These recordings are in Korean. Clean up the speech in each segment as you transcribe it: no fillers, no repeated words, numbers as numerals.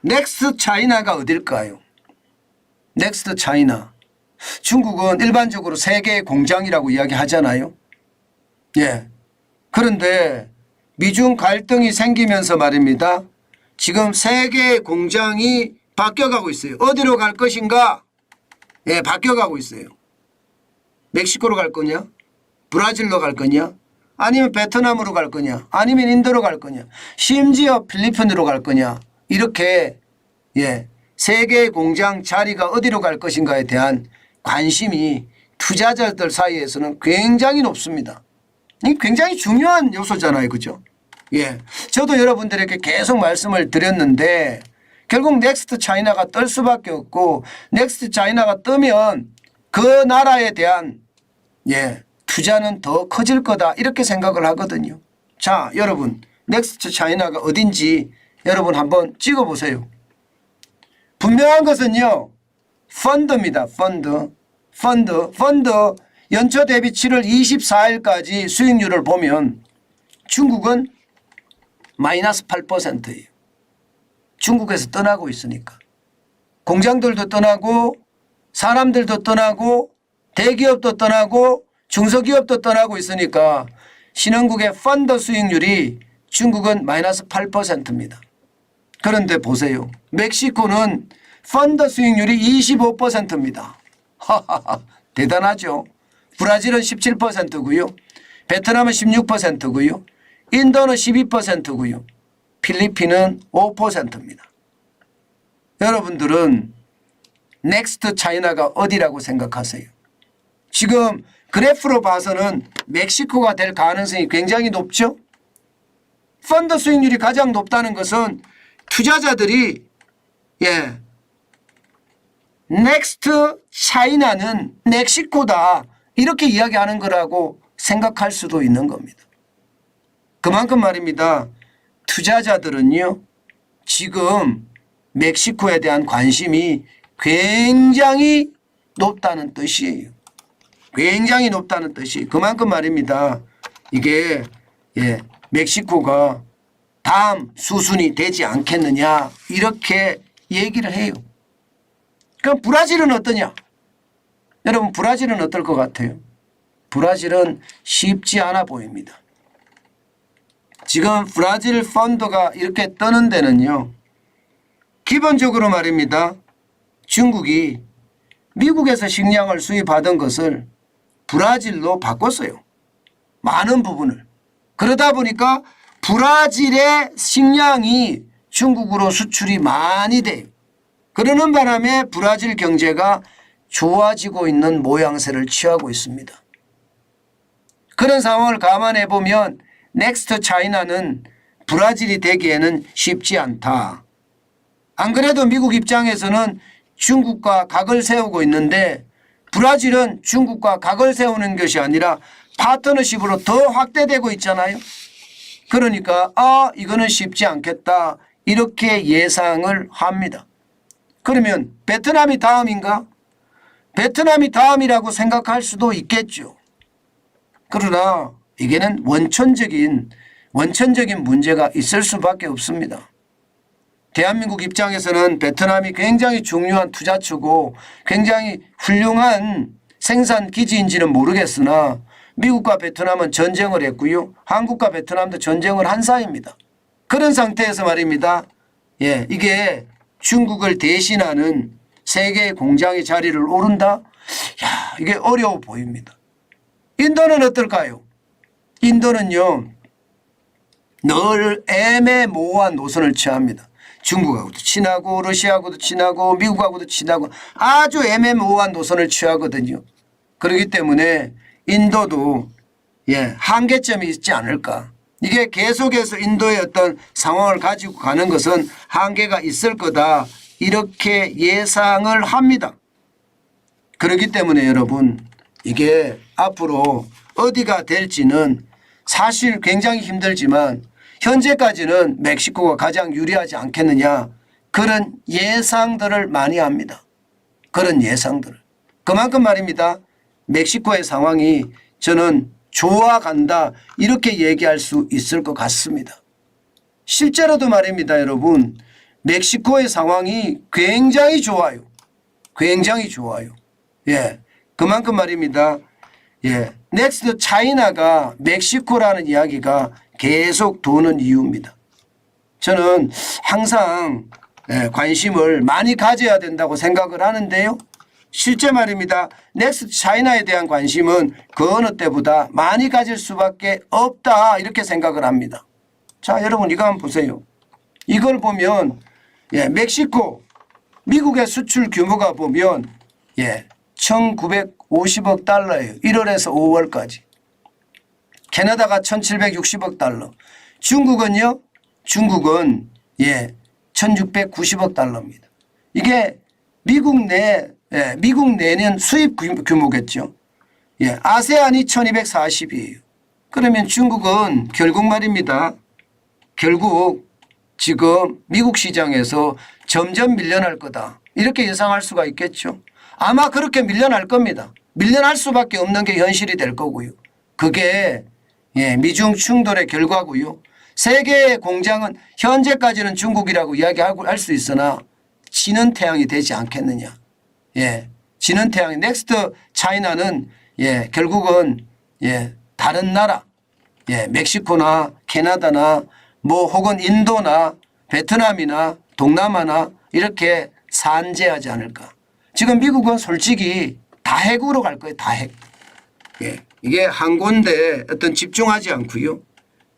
넥스트 차이나가 어딜까요? 넥스트 차이나. 중국은 일반적으로 세계의 공장이라고 이야기하잖아요. 예. 그런데 미중 갈등이 생기면서 말입니다. 지금 세계의 공장이 바뀌어가고 있어요. 어디로 갈 것인가? 예, 바뀌어가고 있어요. 멕시코로 갈 거냐? 브라질로 갈 거냐? 아니면 베트남으로 갈 거냐? 아니면 인도로 갈 거냐? 심지어 필리핀으로 갈 거냐? 이렇게 예, 세계의 공장 자리가 어디로 갈 것인가에 대한 관심이 투자자들 사이에서는 굉장히 높습니다. 이 굉장히 중요한 요소잖아요. 그죠? 예. 저도 여러분들에게 계속 말씀을 드렸는데 결국 넥스트 차이나가 뜰 수밖에 없고 넥스트 차이나가 뜨면 그 나라에 대한 예, 투자는 더 커질 거다 이렇게 생각을 하거든요. 자, 여러분 넥스트 차이나가 어딘지 여러분 한번 찍어보세요. 분명한 것은요. 펀드입니다. 펀드 연초 대비 7월 24일까지 수익률을 보면 중국은 마이너스 8%예요. 중국에서 떠나고 있으니까. 공장들도 떠나고 사람들도 떠나고 대기업도 떠나고 중소기업도 떠나고 있으니까 신흥국의 펀드 수익률이 중국은 마이너스 8%입니다. 그런데 보세요. 멕시코는 펀드 수익률이 25%입니다. 하하하 대단하죠. 브라질은 17%고요. 베트남은 16%고요. 인도는 12%고요. 필리핀은 5%입니다. 여러분들은 넥스트 차이나가 어디라고 생각하세요? 지금 그래프로 봐서는 멕시코가 될 가능성이 굉장히 높죠. 펀드 수익률이 가장 높다는 것은 투자자들이 예, 넥스트 차이나는 멕시코다 이렇게 이야기하는 거라고 생각할 수도 있는 겁니다. 그만큼 말입니다. 투자자들은요 지금 멕시코에 대한 관심이 굉장히 높다는 뜻이에요. 굉장히 높다는 뜻이 그만큼 말입니다. 이게 예, 멕시코가 다음 수순이 되지 않겠느냐 이렇게 얘기를 해요. 그럼 브라질은 어떠냐? 여러분 브라질은 어떨 것 같아요? 브라질은 쉽지 않아 보입니다. 지금 브라질 펀드가 이렇게 뜨는 데는요. 기본적으로 말입니다. 중국이 미국에서 식량을 수입하던 것을 브라질로 바꿨어요. 많은 부분을. 그러다 보니까 브라질의 식량이 중국으로 수출이 많이 돼요. 그러는 바람에 브라질 경제가 좋아지고 있는 모양새를 취하고 있습니다. 그런 상황을 감안해 보면 넥스트 차이나는 브라질이 되기에는 쉽지 않다. 안 그래도 미국 입장에서는 중국과 각을 세우고 있는데 브라질은 중국과 각을 세우는 것이 아니라 파트너십으로 더 확대되고 있잖아요. 그러니까 이거는 쉽지 않겠다 이렇게 예상을 합니다. 그러면 베트남이 다음인가? 베트남이 다음이라고 생각할 수도 있겠죠. 그러나 이게는 원천적인 문제가 있을 수밖에 없습니다. 대한민국 입장에서는 베트남이 굉장히 중요한 투자처고 굉장히 훌륭한 생산 기지인지는 모르겠으나 미국과 베트남은 전쟁을 했고요. 한국과 베트남도 전쟁을 한 사이입니다. 그런 상태에서 말입니다. 예, 이게 중국을 대신하는 세계의 공장의 자리를 오른다? 야, 이게 어려워 보입니다. 인도는 어떨까요? 인도는요. 늘 애매모호한 노선을 취합니다. 중국하고도 친하고 러시아하고도 친하고 미국하고도 친하고 아주 애매모호한 노선을 취하거든요. 그렇기 때문에 인도도 예, 한계점이 있지 않을까. 이게 계속해서 인도의 어떤 상황을 가지고 가는 것은 한계가 있을 거다. 이렇게 예상을 합니다. 그렇기 때문에 여러분 이게 앞으로 어디가 될지는 사실 굉장히 힘들지만 현재까지는 멕시코가 가장 유리하지 않겠느냐 그런 예상들을 많이 합니다. 그런 예상들을. 그만큼 말입니다. 멕시코의 상황이 저는 좋아간다 이렇게 얘기할 수 있을 것 같습니다. 실제로도 말입니다. 여러분 멕시코의 상황이 굉장히 좋아요. 굉장히 좋아요. 예, 그만큼 말입니다. 예, 넥스트 차이나가 멕시코라는 이야기가 계속 도는 이유입니다. 저는 항상 관심을 많이 가져야 된다고 생각을 하는데요. 실제 말입니다. 넥스트 차이나에 대한 관심은 그 어느 때보다 많이 가질 수밖에 없다 이렇게 생각을 합니다. 자, 여러분 이거 한번 보세요. 이걸 보면 멕시코 미국의 수출 규모가 보면 1950억 달러예요. 1월에서 5월까지. 캐나다가 1760억 달러. 중국은요? 중국은 1690억 달러입니다. 이게 미국 내는 수입 규모겠죠. 아세안이 1240이에요. 그러면 중국은 결국 말입니다. 결국 지금 미국 시장에서 점점 밀려날 거다. 이렇게 예상할 수가 있겠죠. 아마 그렇게 밀려날 겁니다. 밀려날 수밖에 없는 게 현실이 될 거고요. 그게 미중 충돌의 결과고요. 세계의 공장은 현재까지는 중국이라고 이야기하고 할 수 있으나 지는 태양이 되지 않겠느냐. 지는 태양이 넥스트 차이나는 결국은 다른 나라 멕시코나 캐나다나 뭐 혹은 인도나 베트남이나 동남아나 이렇게 산재하지 않을까. 지금 미국은 솔직히 다핵으로 갈 거예요. 다핵. 이게 한 군데 어떤 집중하지 않고요.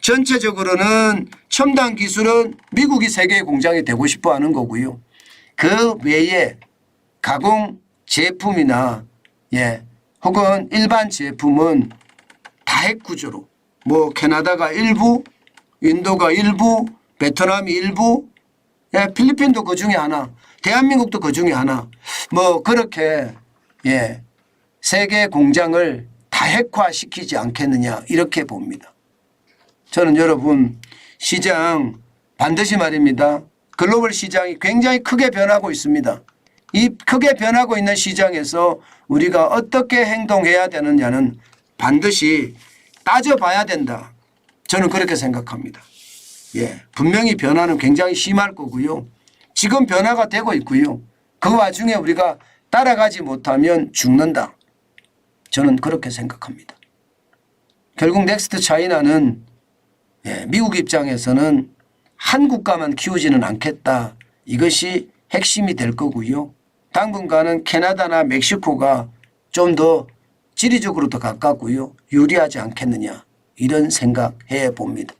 전체적으로는 첨단 기술은 미국이 세계의 공장이 되고 싶어 하는 거고요. 그 외에 가공 제품이나 혹은 일반 제품은 다핵 구조로 뭐 캐나다가 일부, 인도가 일부, 베트남이 일부, 필리핀도 그 중에 하나, 대한민국도 그 중에 하나, 뭐 그렇게 세계 공장을 다핵화시키지 않겠느냐 이렇게 봅니다. 저는 여러분 시장 반드시 말입니다. 글로벌 시장이 굉장히 크게 변하고 있습니다. 이 크게 변하고 있는 시장에서 우리가 어떻게 행동해야 되느냐는 반드시 따져봐야 된다. 저는 그렇게 생각합니다. 분명히 변화는 굉장히 심할 거고요. 지금 변화가 되고 있고요. 그 와중에 우리가 따라가지 못하면 죽는다. 저는 그렇게 생각합니다. 결국 넥스트 차이나는 미국 입장에서는 한 국가만 키우지는 않겠다. 이것이 핵심이 될 거고요. 당분간은 캐나다나 멕시코가 좀 더 지리적으로 더 가깝고요. 유리하지 않겠느냐 이런 생각해 봅니다.